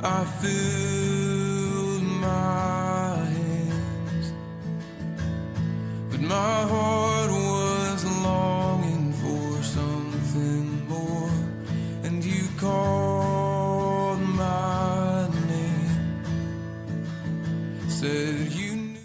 I filled my hands, but my heart was longing for something more, and you called my name, said you knew.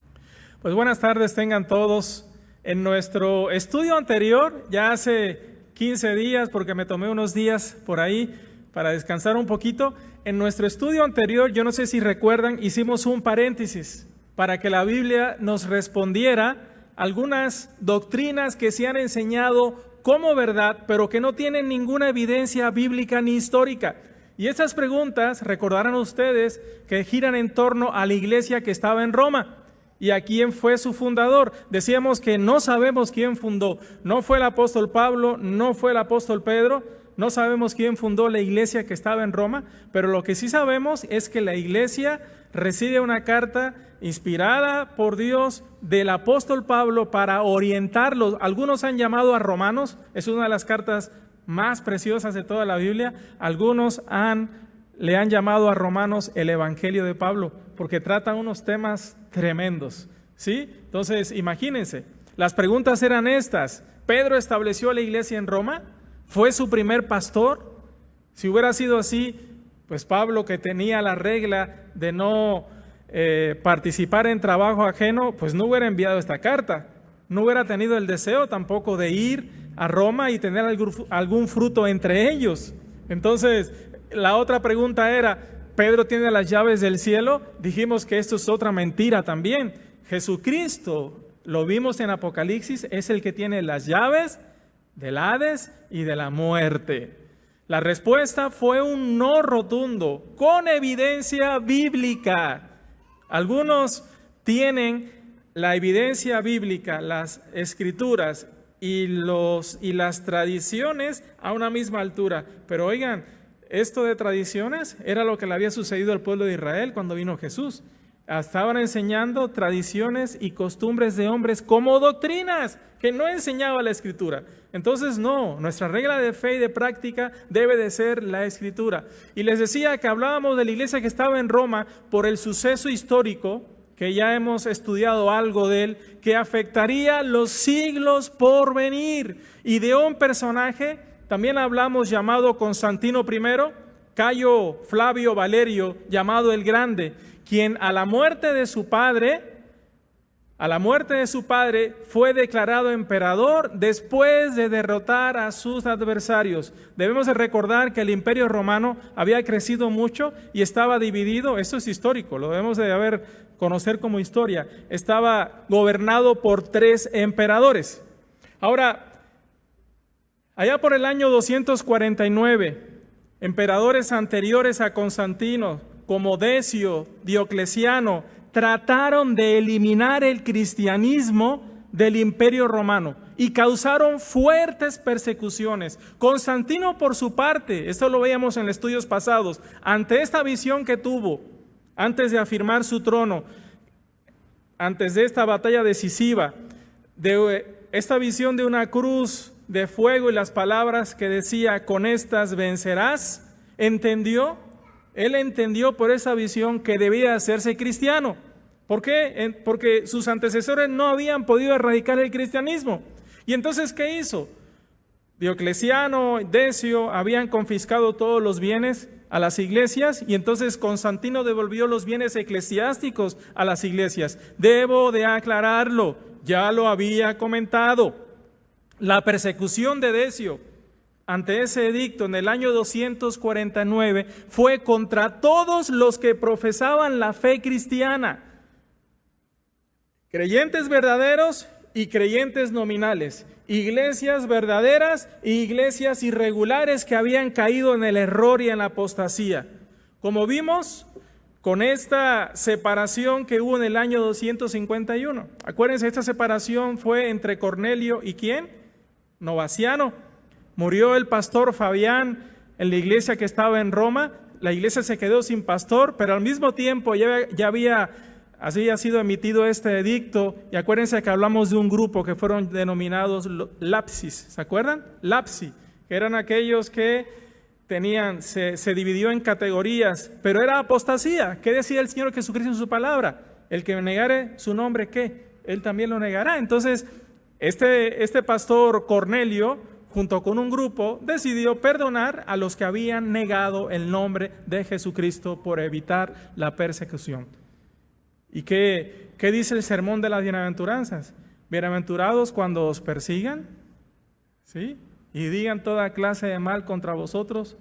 Pues buenas tardes tengan todos. En nuestro estudio anterior, ya hace 15 días, porque me tomé unos días por ahí para descansar un poquito, en nuestro estudio anterior, yo no sé si recuerdan, hicimos un paréntesis para que la Biblia nos respondiera algunas doctrinas que se han enseñado como verdad, pero que no tienen ninguna evidencia bíblica ni histórica. Y esas preguntas, recordarán ustedes, que giran en torno a la iglesia que estaba en Roma. ¿Y a quién fue su fundador? Decíamos que no sabemos quién fundó. No fue el apóstol Pablo, no fue el apóstol Pedro, no sabemos quién fundó la iglesia que estaba en Roma, pero lo que sí sabemos es que la iglesia recibe una carta inspirada por Dios del apóstol Pablo para orientarlos. Algunos han llamado a Romanos, es una de las cartas más preciosas de toda la Biblia. Algunos le han llamado a Romanos el Evangelio de Pablo, porque trata unos temas tremendos, ¿sí? Entonces, imagínense, las preguntas eran estas: ¿Pedro estableció la iglesia en Roma? ¿Fue su primer pastor? Si hubiera sido así, pues Pablo, que tenía la regla de no participar en trabajo ajeno, pues no hubiera enviado esta carta, no hubiera tenido el deseo tampoco de ir a Roma y tener algún fruto entre ellos. Entonces, la otra pregunta era: ¿Pedro tiene las llaves del cielo? Dijimos que esto es otra mentira también. Jesucristo, lo vimos en Apocalipsis, es el que tiene las llaves del Hades y de la muerte. La respuesta fue un no rotundo, con evidencia bíblica. Algunos tienen la evidencia bíblica, las escrituras y las tradiciones a una misma altura. Pero oigan, esto de tradiciones era lo que le había sucedido al pueblo de Israel cuando vino Jesús. Estaban enseñando tradiciones y costumbres de hombres como doctrinas que no enseñaba la Escritura. Entonces no, nuestra regla de fe y de práctica debe de ser la Escritura. Y les decía que hablábamos de la iglesia que estaba en Roma por el suceso histórico, que ya hemos estudiado algo de él, que afectaría los siglos por venir. Y de un personaje, también hablamos, llamado Constantino I, Cayo Flavio Valerio, llamado el Grande, quien a la muerte de su padre fue declarado emperador después de derrotar a sus adversarios. Debemos de recordar que el Imperio Romano había crecido mucho y estaba dividido. Esto es histórico, lo debemos de conocer como historia. Estaba gobernado por 3 emperadores. Ahora, allá por el año 249, emperadores anteriores a Constantino, como Decio, Diocleciano, trataron de eliminar el cristianismo del Imperio Romano y causaron fuertes persecuciones. Constantino, por su parte, esto lo veíamos en estudios pasados, ante esta visión que tuvo, antes de afirmar su trono, antes de esta batalla decisiva, de esta visión de una cruz de fuego y las palabras que decía: con estas vencerás, él entendió por esa visión que debía hacerse cristiano. ¿Por qué? Porque sus antecesores no habían podido erradicar el cristianismo. Y entonces, ¿qué hizo? Diocleciano, Decio habían confiscado todos los bienes a las iglesias, y entonces Constantino devolvió los bienes eclesiásticos a las iglesias. Debo de aclararlo, ya lo había comentado. La persecución de Decio ante ese edicto en el año 249 fue contra todos los que profesaban la fe cristiana, creyentes verdaderos y creyentes nominales, iglesias verdaderas e iglesias irregulares que habían caído en el error y en la apostasía. Como vimos con esta separación que hubo en el año 251. Acuérdense, esta separación fue entre Cornelio y ¿quién? Novaciano. Murió el pastor Fabián en la iglesia que estaba en Roma. La iglesia se quedó sin pastor, pero al mismo tiempo ya había sido emitido este edicto. Y acuérdense que hablamos de un grupo que fueron denominados lapsis. ¿Se acuerdan? Lapsi, que eran aquellos que se dividió en categorías, pero era apostasía. ¿Qué decía el Señor Jesucristo en su palabra? El que negare su nombre, ¿qué? Él también lo negará. Entonces, este pastor Cornelio, junto con un grupo, decidió perdonar a los que habían negado el nombre de Jesucristo por evitar la persecución. ¿Y qué dice el sermón de las bienaventuranzas? Bienaventurados cuando os persigan, ¿sí? Y digan toda clase de mal contra vosotros,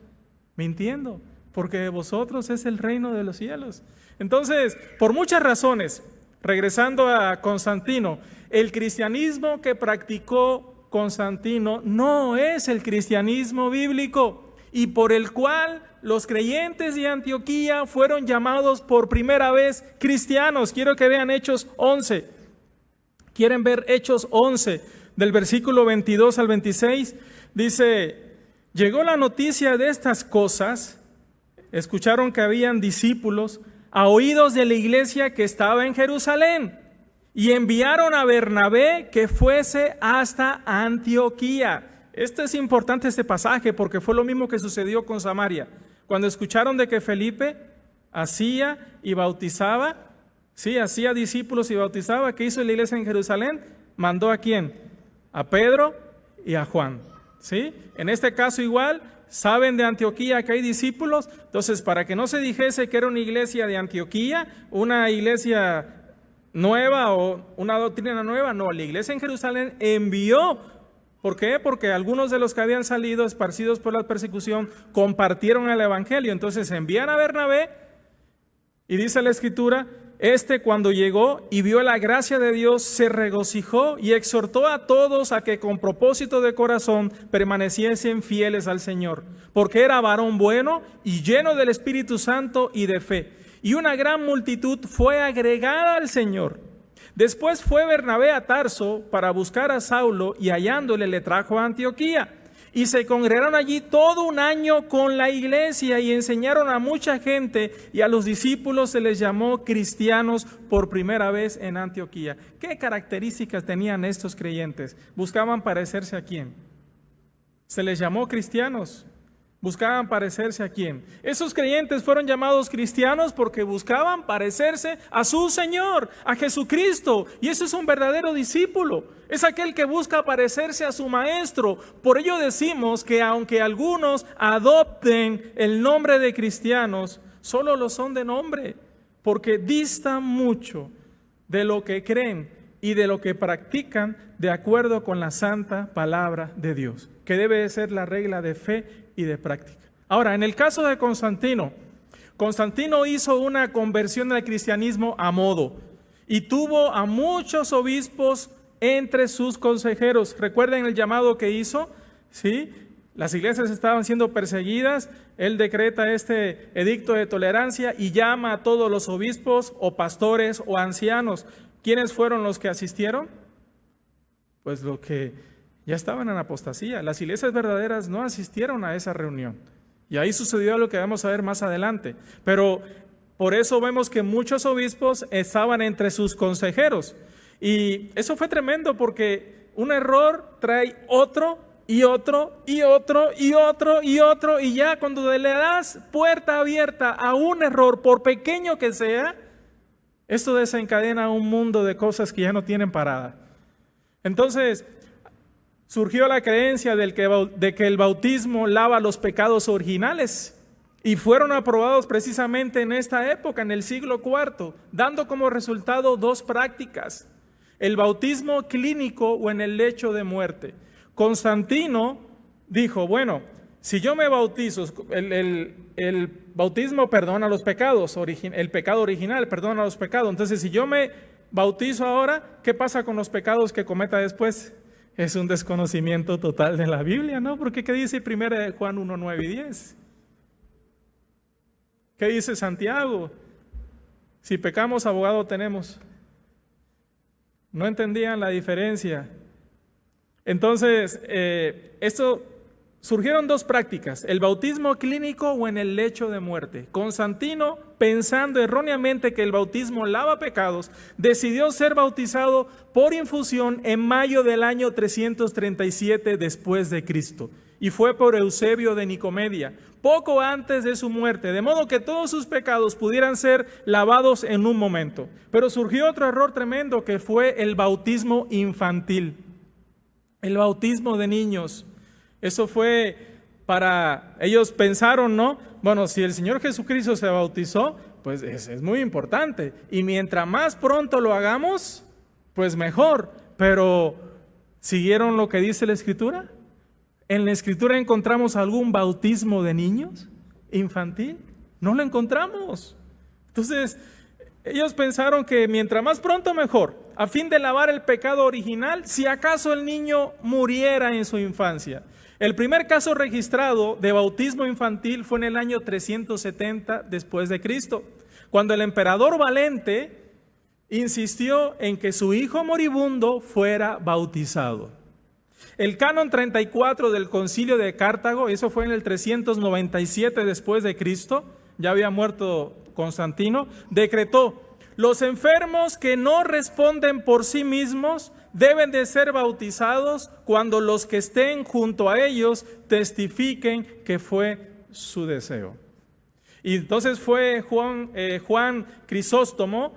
mintiendo, porque de vosotros es el reino de los cielos. Entonces, por muchas razones, regresando a Constantino, el cristianismo que practicó Constantino no es el cristianismo bíblico y por el cual los creyentes de Antioquía fueron llamados por primera vez cristianos. Quiero que vean Hechos 11. ¿Quieren ver Hechos 11 del versículo 22 al 26? Dice, llegó la noticia de estas cosas, escucharon que habían discípulos a oídos de la iglesia que estaba en Jerusalén y enviaron a Bernabé que fuese hasta Antioquía. Este es importante este pasaje porque fue lo mismo que sucedió con Samaria. Cuando escucharon de que Felipe hacía y bautizaba, sí, hacía discípulos y bautizaba, ¿qué hizo la iglesia en Jerusalén? Mandó ¿a quién? A Pedro y a Juan, ¿sí? En este caso igual, saben de Antioquía que hay discípulos, entonces para que no se dijese que era una iglesia de Antioquía, una iglesia nueva o una doctrina nueva, no, la iglesia en Jerusalén envió. ¿Por qué? Porque algunos de los que habían salido esparcidos por la persecución compartieron el evangelio. Entonces envían a Bernabé y dice la escritura, cuando llegó y vio la gracia de Dios, se regocijó y exhortó a todos a que con propósito de corazón permaneciesen fieles al Señor, porque era varón bueno y lleno del Espíritu Santo y de fe. Y una gran multitud fue agregada al Señor. Después fue Bernabé a Tarso para buscar a Saulo y hallándole le trajo a Antioquía. Y se congregaron allí todo un año con la iglesia y enseñaron a mucha gente y a los discípulos se les llamó cristianos por primera vez en Antioquía. ¿Qué características tenían estos creyentes? ¿Buscaban parecerse a quién? Se les llamó cristianos. ¿Buscaban parecerse a quién? Esos creyentes fueron llamados cristianos porque buscaban parecerse a su Señor, a Jesucristo. Y eso es un verdadero discípulo. Es aquel que busca parecerse a su Maestro. Por ello decimos que aunque algunos adopten el nombre de cristianos, solo lo son de nombre, porque distan mucho de lo que creen y de lo que practican de acuerdo con la santa palabra de Dios, que debe de ser la regla de fe y de práctica. Ahora, en el caso de Constantino hizo una conversión al cristianismo a modo y tuvo a muchos obispos entre sus consejeros. ¿Recuerden el llamado que hizo? ¿Sí? Las iglesias estaban siendo perseguidas, él decreta este edicto de tolerancia y llama a todos los obispos o pastores o ancianos. ¿Quiénes fueron los que asistieron? Pues los que ya estaban en apostasía. Las iglesias verdaderas no asistieron a esa reunión. Y ahí sucedió lo que vamos a ver más adelante. Pero por eso vemos que muchos obispos estaban entre sus consejeros. Y eso fue tremendo porque un error trae otro y otro y otro y otro y otro. Y ya cuando le das puerta abierta a un error, por pequeño que sea, esto desencadena un mundo de cosas que ya no tienen parada. Entonces, surgió la creencia de que el bautismo lava los pecados originales y fueron aprobados precisamente en esta época, en el siglo IV, dando como resultado dos prácticas: el bautismo clínico o en el lecho de muerte. Constantino dijo, bueno, si yo me bautizo, el bautismo perdona los pecados, el pecado original perdona los pecados. Entonces, si yo me bautizo ahora, ¿qué pasa con los pecados que cometa después? Es un desconocimiento total de la Biblia, ¿no? Porque ¿qué dice 1 Juan 1, 9 y 10? ¿Qué dice Santiago? Si pecamos, abogado tenemos. No entendían la diferencia. Entonces, esto surgieron dos prácticas, el bautismo clínico o en el lecho de muerte. Constantino, pensando erróneamente que el bautismo lava pecados, decidió ser bautizado por infusión en mayo del año 337 después de Cristo. Y fue por Eusebio de Nicomedia, poco antes de su muerte, de modo que todos sus pecados pudieran ser lavados en un momento. Pero surgió otro error tremendo que fue el bautismo infantil, el bautismo de niños. Eso fue para, ellos pensaron, ¿no? Bueno, si el Señor Jesucristo se bautizó, pues es muy importante. Y mientras más pronto lo hagamos, pues mejor. Pero, ¿siguieron lo que dice la Escritura? ¿En la Escritura encontramos algún bautismo de niños infantil? No lo encontramos. Entonces, ellos pensaron que mientras más pronto mejor, a fin de lavar el pecado original, si acaso el niño muriera en su infancia. El primer caso registrado de bautismo infantil fue en el año 370 después de Cristo, cuando el emperador Valente insistió en que su hijo moribundo fuera bautizado. El canon 34 del Concilio de Cartago, eso fue en el 397 después de Cristo, ya había muerto Constantino, decretó: los enfermos que no responden por sí mismos deben de ser bautizados cuando los que estén junto a ellos testifiquen que fue su deseo. Y entonces fue Juan Crisóstomo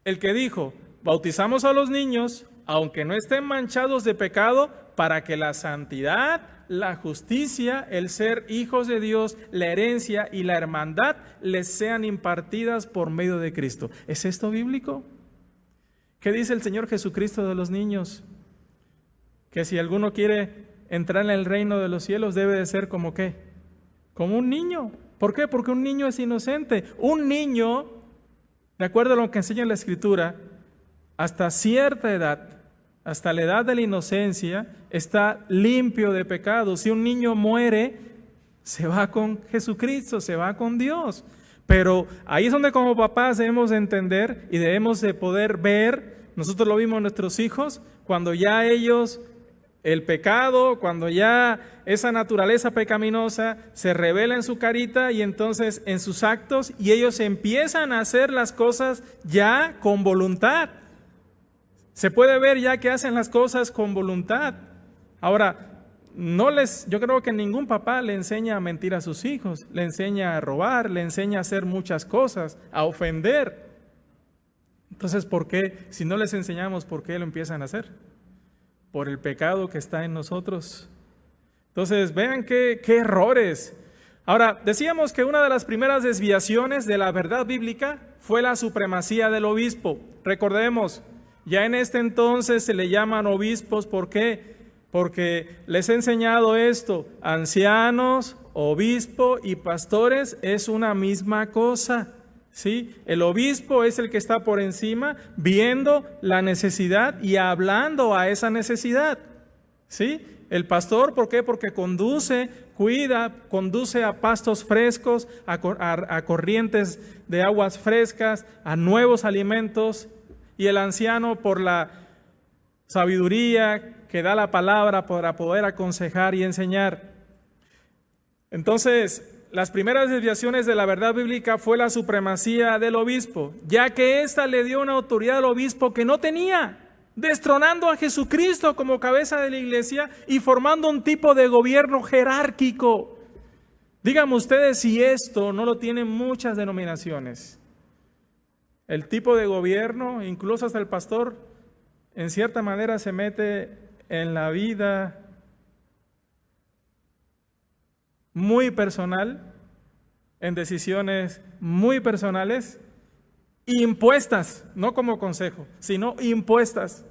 el que dijo: bautizamos a los niños, aunque no estén manchados de pecado, para que la santidad, la justicia, el ser hijos de Dios, la herencia y la hermandad les sean impartidas por medio de Cristo. ¿Es esto bíblico? ¿Qué dice el Señor Jesucristo de los niños? Que si alguno quiere entrar en el reino de los cielos debe de ser como ¿qué? Como un niño. ¿Por qué? Porque un niño es inocente. Un niño, de acuerdo a lo que enseña la Escritura, hasta cierta edad, hasta la edad de la inocencia, está limpio de pecado. Si un niño muere, se va con Jesucristo, se va con Dios. Pero ahí es donde como papás debemos de entender y debemos de poder ver, nosotros lo vimos en nuestros hijos, cuando ya ellos, el pecado, cuando ya esa naturaleza pecaminosa se revela en su carita y entonces en sus actos, y ellos empiezan a hacer las cosas ya con voluntad. Se puede ver ya que hacen las cosas con voluntad. Ahora, yo creo que ningún papá le enseña a mentir a sus hijos, le enseña a robar, le enseña a hacer muchas cosas, a ofender. Entonces, ¿por qué? Si no les enseñamos, ¿por qué lo empiezan a hacer? Por el pecado que está en nosotros. Entonces, vean qué errores. Ahora, decíamos que una de las primeras desviaciones de la verdad bíblica fue la supremacía del obispo. Recordemos, ya en este entonces se le llaman obispos, ¿por qué? Porque les he enseñado esto, ancianos, obispo y pastores es una misma cosa, ¿sí? El obispo es el que está por encima viendo la necesidad y hablando a esa necesidad, ¿sí? El pastor, ¿por qué? Porque conduce, cuida, conduce a pastos frescos, a corrientes de aguas frescas, a nuevos alimentos, y el anciano por la sabiduría que da la palabra para poder aconsejar y enseñar. Entonces, las primeras desviaciones de la verdad bíblica fue la supremacía del obispo, ya que ésta le dio una autoridad al obispo que no tenía, destronando a Jesucristo como cabeza de la iglesia y formando un tipo de gobierno jerárquico. Díganme ustedes si esto no lo tienen muchas denominaciones. El tipo de gobierno, incluso hasta el pastor, en cierta manera se mete en la vida muy personal, en decisiones muy personales, impuestas, no como consejo, sino impuestas.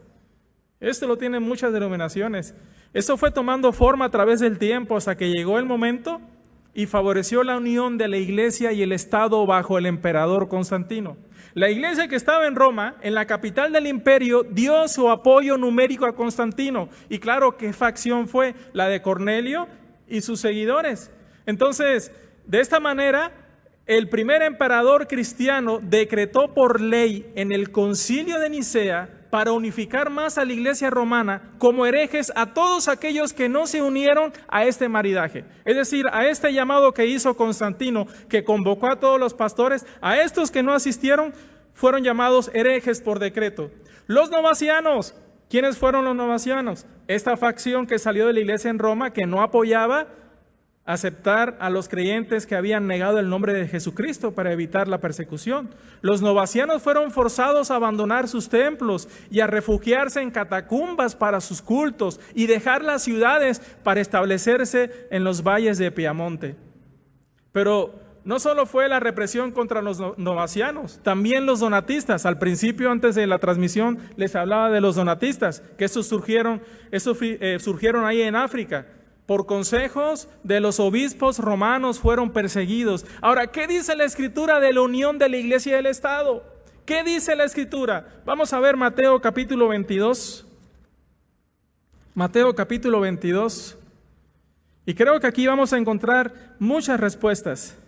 Esto lo tienen muchas denominaciones. Eso fue tomando forma a través del tiempo hasta que llegó el momento y favoreció la unión de la iglesia y el Estado bajo el emperador Constantino. La iglesia que estaba en Roma, en la capital del imperio, dio su apoyo numérico a Constantino. Y claro, ¿qué facción fue? La de Cornelio y sus seguidores. Entonces, de esta manera, el primer emperador cristiano decretó por ley en el Concilio de Nicea para unificar más a la iglesia romana como herejes a todos aquellos que no se unieron a este maridaje. Es decir, a este llamado que hizo Constantino, que convocó a todos los pastores, a estos que no asistieron, fueron llamados herejes por decreto. Los novacianos, ¿quiénes fueron los novacianos? Esta facción que salió de la iglesia en Roma, que no apoyaba aceptar a los creyentes que habían negado el nombre de Jesucristo para evitar la persecución. Los novacianos fueron forzados a abandonar sus templos y a refugiarse en catacumbas para sus cultos y dejar las ciudades para establecerse en los valles de Piamonte. Pero no solo fue la represión contra los novacianos, también los donatistas. Al principio, antes de la transmisión, les hablaba de los donatistas, que estos surgieron ahí en África. Por consejos de los obispos romanos fueron perseguidos. Ahora, ¿qué dice la Escritura de la unión de la iglesia y del Estado? ¿Qué dice la Escritura? Vamos a ver Mateo capítulo 22. Mateo capítulo 22. Y creo que aquí vamos a encontrar muchas respuestas.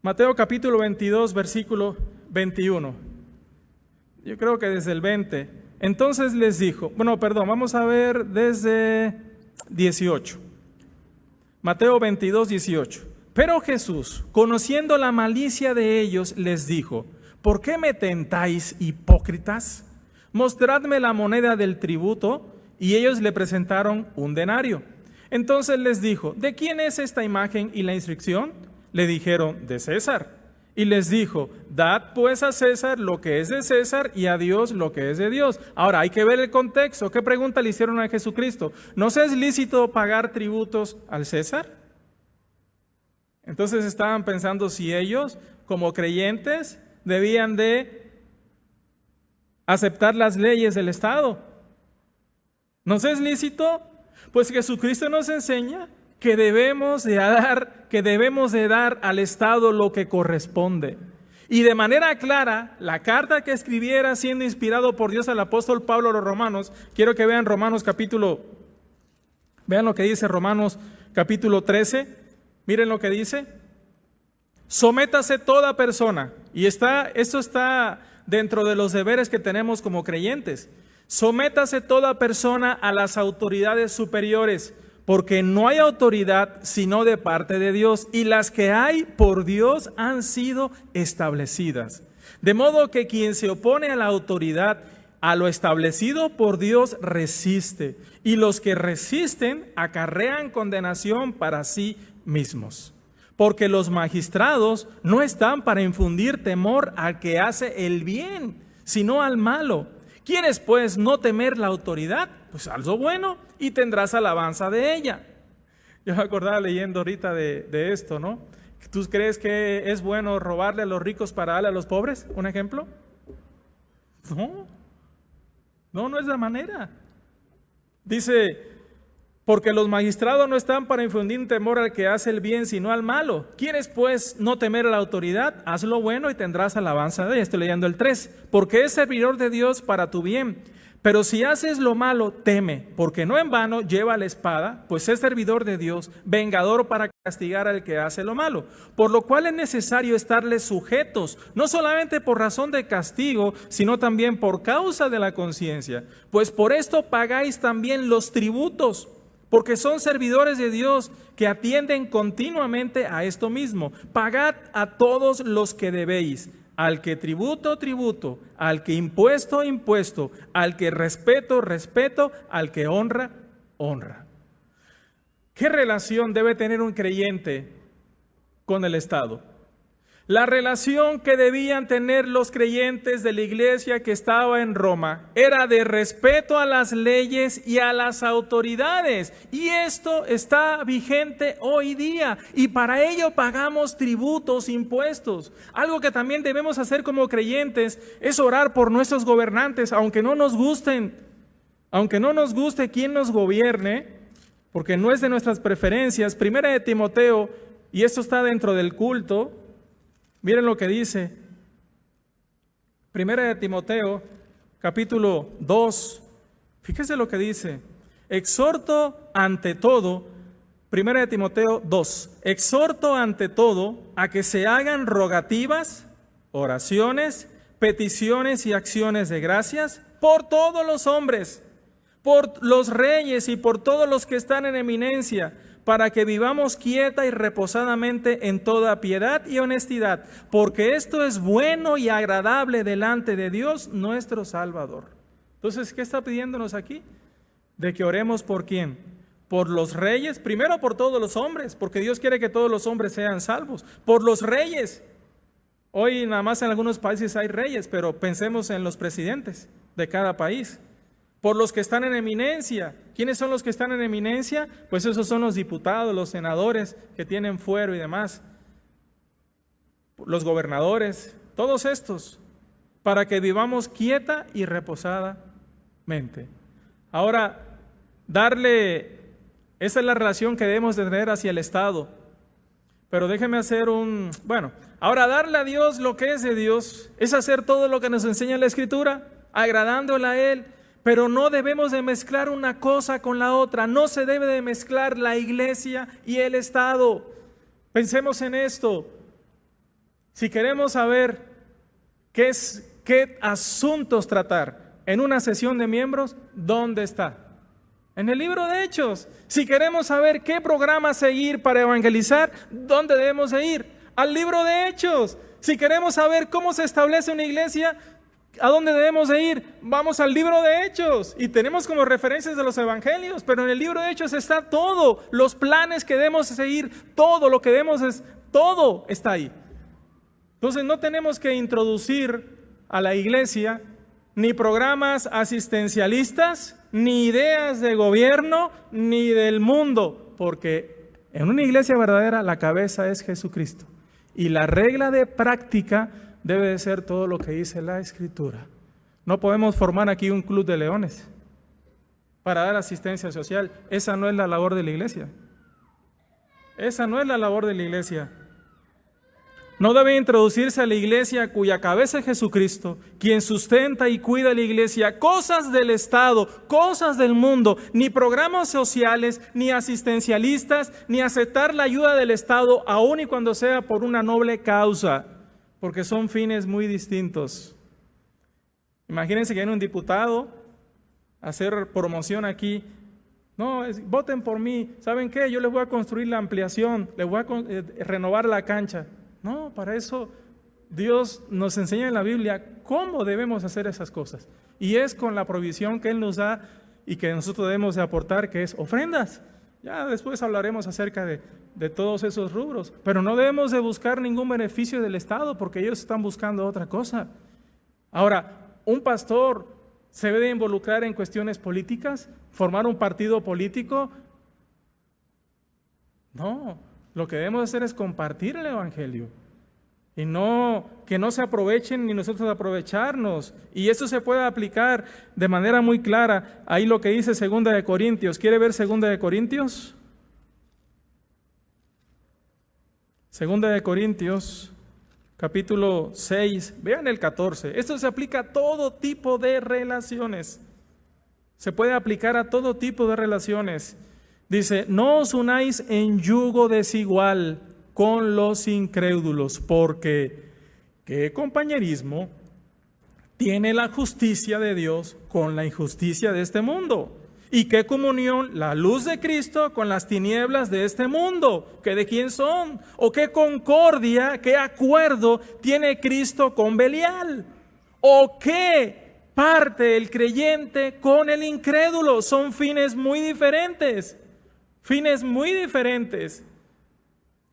Mateo capítulo 22, versículo 21. Yo creo que desde el 20. Entonces les dijo, vamos a ver desde 18. Mateo 22, 18. Pero Jesús, conociendo la malicia de ellos, les dijo, ¿por qué me tentáis, hipócritas? Mostradme la moneda del tributo. Y ellos le presentaron un denario. Entonces les dijo, ¿de quién es esta imagen y la inscripción? Le dijeron, de César. Y les dijo, dad pues a César lo que es de César y a Dios lo que es de Dios. Ahora hay que ver el contexto. ¿Qué pregunta le hicieron a Jesucristo? ¿No es lícito pagar tributos al César? Entonces estaban pensando si ellos, como creyentes, debían de aceptar las leyes del Estado. ¿No es lícito? Pues Jesucristo nos enseña que debemos de dar al Estado lo que corresponde. Y de manera clara, la carta que escribiera siendo inspirado por Dios al apóstol Pablo a los romanos, quiero que vean vean lo que dice Romanos capítulo 13, miren lo que dice, sométase toda persona, y esto está dentro de los deberes que tenemos como creyentes, sométase toda persona a las autoridades superiores, porque no hay autoridad sino de parte de Dios, y las que hay por Dios han sido establecidas. De modo que quien se opone a la autoridad, a lo establecido por Dios, resiste, y los que resisten acarrean condenación para sí mismos. Porque los magistrados no están para infundir temor al que hace el bien, sino al malo. ¿Quieres pues no temer la autoridad? Pues haz lo bueno y tendrás alabanza de ella. Yo me acordaba leyendo ahorita de esto, ¿no? ¿Tú crees que es bueno robarle a los ricos para darle a los pobres? ¿Un ejemplo? No es la manera. Dice, porque los magistrados no están para infundir temor al que hace el bien, sino al malo. ¿Quieres pues no temer a la autoridad? Haz lo bueno y tendrás alabanza de ella. Estoy leyendo el 3. Porque es servidor de Dios para tu bien. Pero si haces lo malo, teme, porque no en vano lleva la espada, pues es servidor de Dios, vengador para castigar al que hace lo malo. Por lo cual es necesario estarles sujetos, no solamente por razón de castigo, sino también por causa de la conciencia. Pues por esto pagáis también los tributos, porque son servidores de Dios que atienden continuamente a esto mismo. Pagad a todos los que debéis. Al que tributo, tributo, al que impuesto, impuesto, al que respeto, respeto, al que honra, honra. ¿Qué relación debe tener un creyente con el Estado? La relación que debían tener los creyentes de la iglesia que estaba en Roma era de respeto a las leyes y a las autoridades. Y esto está vigente hoy día. Y para ello pagamos tributos, impuestos. Algo que también debemos hacer como creyentes es orar por nuestros gobernantes, aunque no nos guste quién nos gobierne, porque no es de nuestras preferencias. Primera de Timoteo, y esto está dentro del culto. Miren lo que dice, Primera de Timoteo, capítulo 2, fíjese lo que dice, exhorto ante todo, Primera de Timoteo 2, exhorto ante todo a que se hagan rogativas, oraciones, peticiones y acciones de gracias por todos los hombres, por los reyes y por todos los que están en eminencia, para que vivamos quieta y reposadamente en toda piedad y honestidad, porque esto es bueno y agradable delante de Dios nuestro Salvador. Entonces, ¿qué está pidiéndonos aquí? De que oremos por ¿quién? Por los reyes, primero por todos los hombres, porque Dios quiere que todos los hombres sean salvos, por los reyes. Hoy nada más en algunos países hay reyes, pero pensemos en los presidentes de cada país. Por los que están en eminencia. ¿Quiénes son los que están en eminencia? Pues esos son los diputados, los senadores que tienen fuero y demás. Los gobernadores, todos estos, para que vivamos quieta y reposadamente. Ahora, esa es la relación que debemos de tener hacia el Estado. Pero déjeme hacer ahora darle a Dios lo que es de Dios, es hacer todo lo que nos enseña la Escritura, agradándole a Él. Pero no debemos de mezclar una cosa con la otra. No se debe de mezclar la iglesia y el Estado. Pensemos en esto. Si queremos saber qué asuntos tratar en una sesión de miembros, ¿dónde está? En el libro de Hechos. Si queremos saber qué programa seguir para evangelizar, ¿dónde debemos de ir? Al libro de Hechos. Si queremos saber cómo se establece una iglesia, ¿a dónde debemos de ir? Vamos al libro de Hechos y tenemos como referencias de los evangelios, pero en el libro de Hechos está todo, los planes que debemos seguir, todo lo que todo está ahí. Entonces no tenemos que introducir a la iglesia ni programas asistencialistas, ni ideas de gobierno, ni del mundo, porque en una iglesia verdadera la cabeza es Jesucristo y la regla de práctica debe de ser todo lo que dice la Escritura. No podemos formar aquí un club de leones para dar asistencia social. Esa no es la labor de la iglesia. Esa no es la labor de la iglesia. No debe introducirse a la iglesia cuya cabeza es Jesucristo, quien sustenta y cuida la iglesia, cosas del Estado, cosas del mundo, ni programas sociales, ni asistencialistas, ni aceptar la ayuda del Estado, aun y cuando sea por una noble causa. Porque son fines muy distintos. Imagínense que viene un diputado a hacer promoción aquí. No, voten por mí. ¿Saben qué? Yo les voy a construir la ampliación, les voy a renovar la cancha. No, para eso Dios nos enseña en la Biblia cómo debemos hacer esas cosas. Y es con la provisión que Él nos da y que nosotros debemos de aportar, que es ofrendas. Ya después hablaremos acerca de todos esos rubros, pero no debemos de buscar ningún beneficio del Estado porque ellos están buscando otra cosa. Ahora, un pastor se debe involucrar en cuestiones políticas, formar un partido político. No, lo que debemos hacer es compartir el Evangelio y que no se aprovechen ni nosotros aprovecharnos. Y eso se puede aplicar de manera muy clara. Ahí lo que dice 2 de Corintios. ¿Quiere ver 2 de Corintios? 2 de Corintios, capítulo 6. Vean el 14. Esto se aplica a todo tipo de relaciones. Se puede aplicar a todo tipo de relaciones. Dice, no os unáis en yugo desigual con los incrédulos, porque ¿qué compañerismo tiene la justicia de Dios con la injusticia de este mundo? ¿Y qué comunión la luz de Cristo con las tinieblas de este mundo? ¿Qué de quién son? ¿O qué concordia, qué acuerdo tiene Cristo con Belial? ¿O qué parte el creyente con el incrédulo? Son fines muy diferentes. Fines muy diferentes.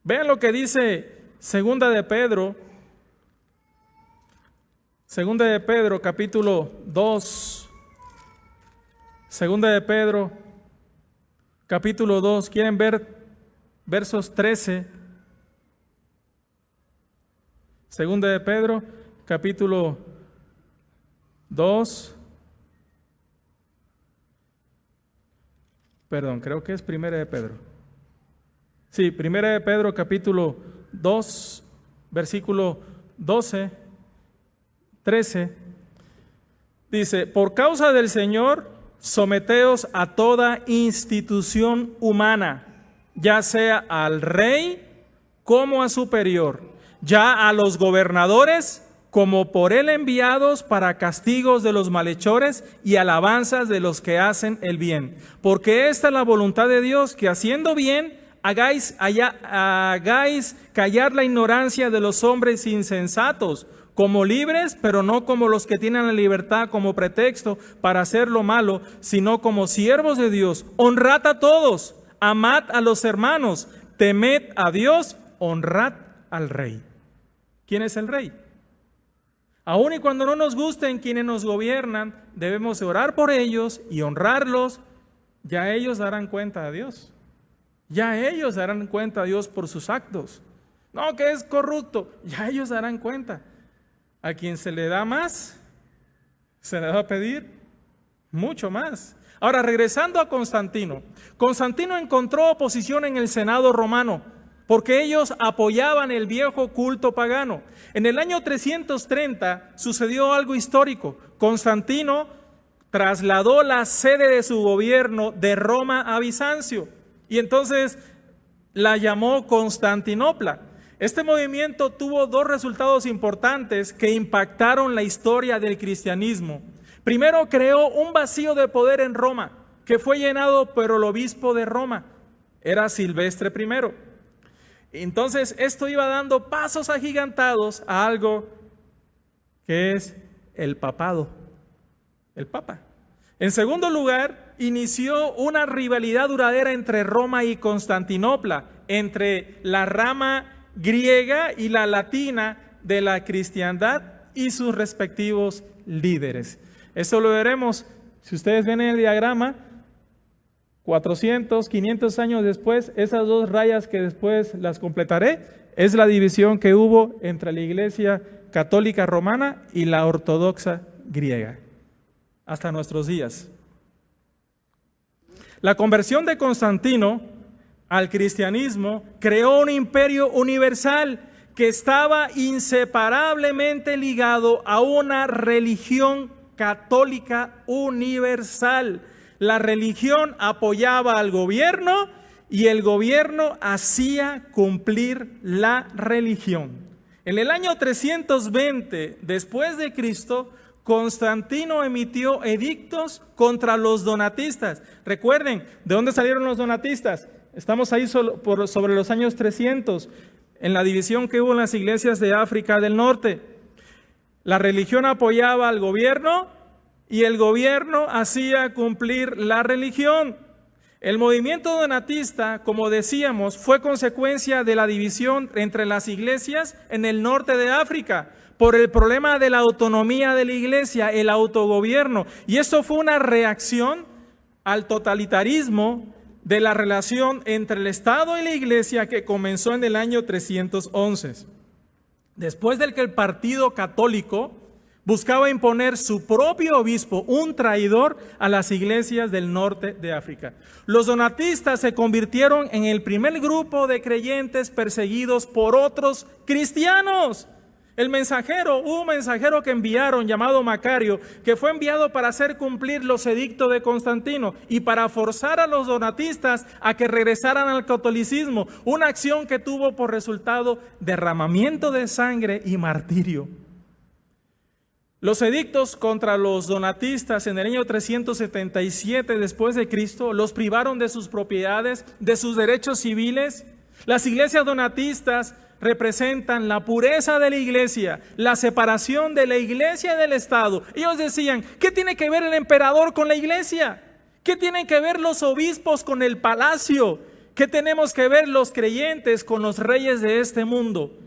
Vean lo que dice 2 de Pedro. 2 de Pedro, capítulo 2. 2 de Pedro, capítulo 2. ¿Quieren ver versos 13? 2 de Pedro, capítulo 2. Perdón, creo que es 1 de Pedro. Sí, 1 de Pedro, capítulo 2, versículo 12, 13. Dice, por causa del Señor, someteos a toda institución humana, ya sea al rey como a superior, ya a los gobernadores como por él enviados para castigos de los malhechores y alabanzas de los que hacen el bien. Porque esta es la voluntad de Dios, que haciendo bien hagáis callar la ignorancia de los hombres insensatos, como libres, pero no como los que tienen la libertad como pretexto para hacer lo malo, sino como siervos de Dios. Honrad a todos, amad a los hermanos, temed a Dios, honrad al rey. ¿Quién es el rey? Aun y cuando no nos gusten quienes nos gobiernan, debemos orar por ellos y honrarlos. Ya ellos darán cuenta a Dios. Ya ellos darán cuenta a Dios por sus actos. No, que es corrupto. Ya ellos darán cuenta. A quien se le da más, se le va a pedir mucho más. Ahora, regresando a Constantino. Constantino encontró oposición en el Senado romano, porque ellos apoyaban el viejo culto pagano. En el año 330 sucedió algo histórico. Constantino trasladó la sede de su gobierno de Roma a Bizancio y entonces la llamó Constantinopla. Este movimiento tuvo dos resultados importantes que impactaron la historia del cristianismo. Primero, creó un vacío de poder en Roma, que fue llenado por el obispo de Roma. Era Silvestre I. Entonces, esto iba dando pasos agigantados a algo que es el papado, el papa. En segundo lugar, inició una rivalidad duradera entre Roma y Constantinopla, entre la rama griega y la latina de la cristiandad y sus respectivos líderes. Eso lo veremos, si ustedes ven en el diagrama, 400, 500 años después, esas dos rayas que después las completaré, es la división que hubo entre la Iglesia Católica Romana y la Ortodoxa griega, hasta nuestros días. La conversión de Constantino al cristianismo creó un imperio universal que estaba inseparablemente ligado a una religión católica universal. La religión apoyaba al gobierno y el gobierno hacía cumplir la religión. En el año 320 después de Cristo, Constantino emitió edictos contra los donatistas. Recuerden, ¿de dónde salieron los donatistas? Estamos ahí sobre los años 300, en la división que hubo en las iglesias de África del Norte. La religión apoyaba al gobierno y el gobierno hacía cumplir la religión. El movimiento donatista, como decíamos, fue consecuencia de la división entre las iglesias en el norte de África, por el problema de la autonomía de la iglesia, el autogobierno. Y eso fue una reacción al totalitarismo de la relación entre el Estado y la iglesia que comenzó en el año 311. Después del que el partido católico buscaba imponer su propio obispo, un traidor a las iglesias del norte de África. Los donatistas se convirtieron en el primer grupo de creyentes perseguidos por otros cristianos. Hubo un mensajero que enviaron llamado Macario, que fue enviado para hacer cumplir los edictos de Constantino y para forzar a los donatistas a que regresaran al catolicismo, una acción que tuvo por resultado derramamiento de sangre y martirio. Los edictos contra los donatistas en el año 377 después de Cristo los privaron de sus propiedades, de sus derechos civiles. Las iglesias donatistas representan la pureza de la iglesia, la separación de la iglesia y del Estado. Ellos decían, ¿qué tiene que ver el emperador con la iglesia? ¿Qué tienen que ver los obispos con el palacio? ¿Qué tenemos que ver los creyentes con los reyes de este mundo?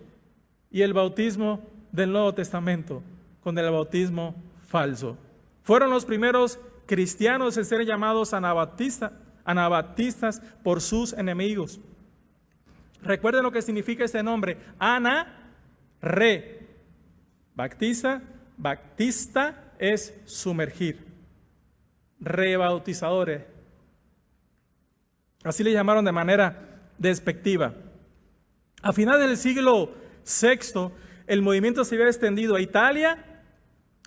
Y el bautismo del Nuevo Testamento con el bautismo falso. Fueron los primeros cristianos en ser llamados anabaptistas por sus enemigos. Recuerden lo que significa este nombre, re. Baptista es sumergir. Rebautizadores. Así le llamaron de manera despectiva. A finales del siglo VI, el movimiento se había extendido a Italia,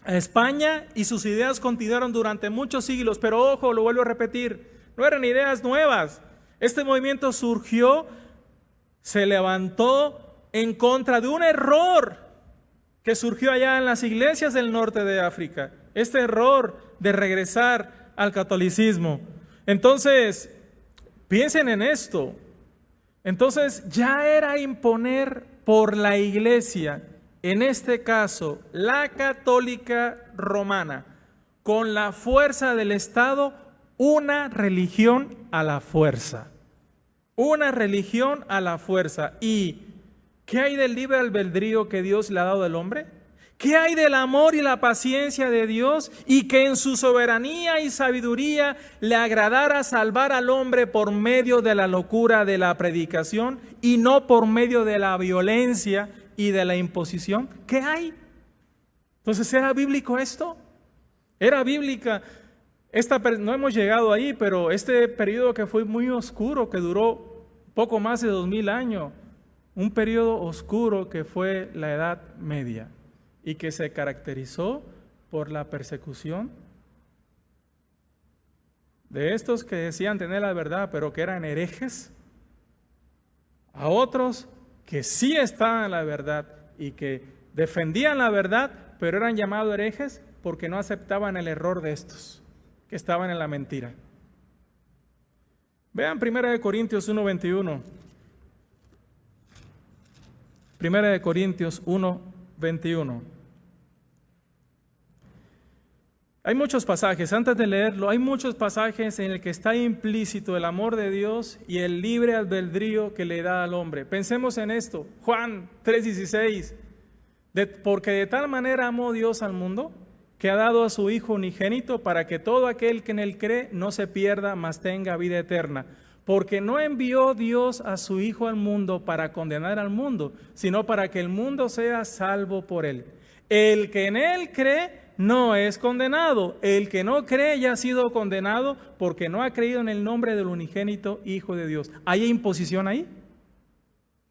a España, y sus ideas continuaron durante muchos siglos. Pero ojo, lo vuelvo a repetir, no eran ideas nuevas. Este movimiento surgió, se levantó en contra de un error que surgió allá en las iglesias del norte de África, este error de regresar al catolicismo. Entonces, piensen en esto. Entonces, ya era imponer por la iglesia, en este caso, la católica romana, con la fuerza del Estado, una religión a la fuerza. Una religión a la fuerza. ¿Y qué hay del libre albedrío que Dios le ha dado al hombre? ¿Qué hay del amor y la paciencia de Dios? Y que en su soberanía y sabiduría le agradara salvar al hombre por medio de la locura de la predicación y no por medio de la violencia y de la imposición. ¿Qué hay? Entonces, ¿era bíblico esto? Era bíblica. No hemos llegado ahí, pero este periodo que fue muy oscuro, que duró poco más de 2000 años, un periodo oscuro que fue la Edad Media y que se caracterizó por la persecución de estos que decían tener la verdad, pero que eran herejes, a otros que sí estaban en la verdad y que defendían la verdad, pero eran llamados herejes porque no aceptaban el error de estos, que estaban en la mentira. Vean 1 Corintios 1:21. 1 Corintios 1:21. Hay muchos pasajes, antes de leerlo, hay muchos pasajes en el que está implícito el amor de Dios y el libre albedrío que le da al hombre. Pensemos en esto, Juan 3:16, porque de tal manera amó Dios al mundo, que ha dado a su Hijo unigénito para que todo aquel que en él cree no se pierda, mas tenga vida eterna. Porque no envió Dios a su Hijo al mundo para condenar al mundo, sino para que el mundo sea salvo por él. El que en él cree no es condenado. El que no cree ya ha sido condenado porque no ha creído en el nombre del unigénito Hijo de Dios. ¿Hay imposición ahí?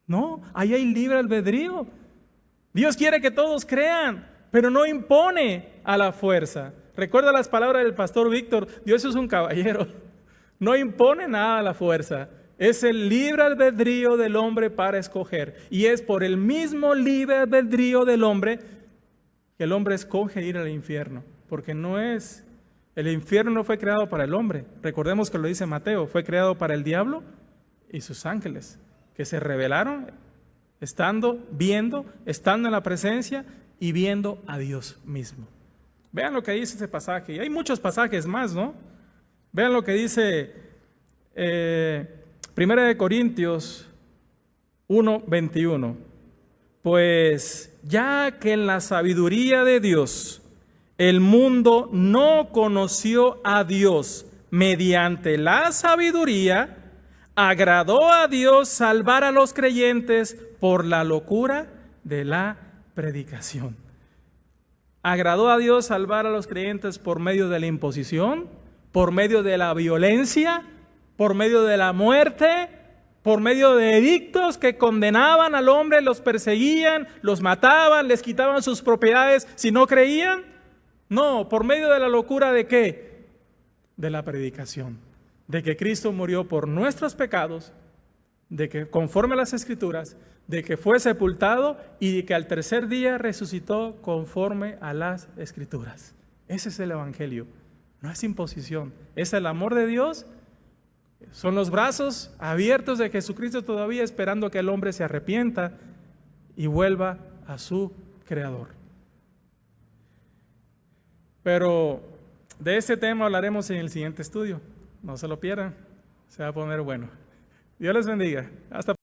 No, ahí hay libre albedrío. Dios quiere que todos crean, pero no impone a la fuerza. Recuerda las palabras del pastor Víctor, Dios es un caballero, no impone nada a la fuerza. Es el libre albedrío del hombre para escoger. Y es por el mismo libre albedrío del hombre que el hombre escoge ir al infierno. Porque el infierno no fue creado para el hombre. Recordemos que lo dice Mateo, fue creado para el diablo y sus ángeles, que se rebelaron estando en la presencia y viendo a Dios mismo. Vean lo que dice ese pasaje. Y hay muchos pasajes más, ¿no? Vean lo que dice 1 Corintios 1:21. Pues ya que en la sabiduría de Dios el mundo no conoció a Dios mediante la sabiduría, agradó a Dios salvar a los creyentes por la locura de la predicación. Agradó a Dios salvar a los creyentes por medio de la imposición, por medio de la violencia, por medio de la muerte, por medio de edictos que condenaban al hombre, los perseguían, los mataban, les quitaban sus propiedades si no creían. No, por medio de la locura ¿de qué? De la predicación, de que Cristo murió por nuestros pecados, de que conforme a las Escrituras, de que fue sepultado y de que al tercer día resucitó conforme a las Escrituras. Ese es el Evangelio, no es imposición, es el amor de Dios. Son los brazos abiertos de Jesucristo todavía esperando que el hombre se arrepienta y vuelva a su Creador. Pero de este tema hablaremos en el siguiente estudio. No se lo pierdan, se va a poner bueno. Dios les bendiga. Hasta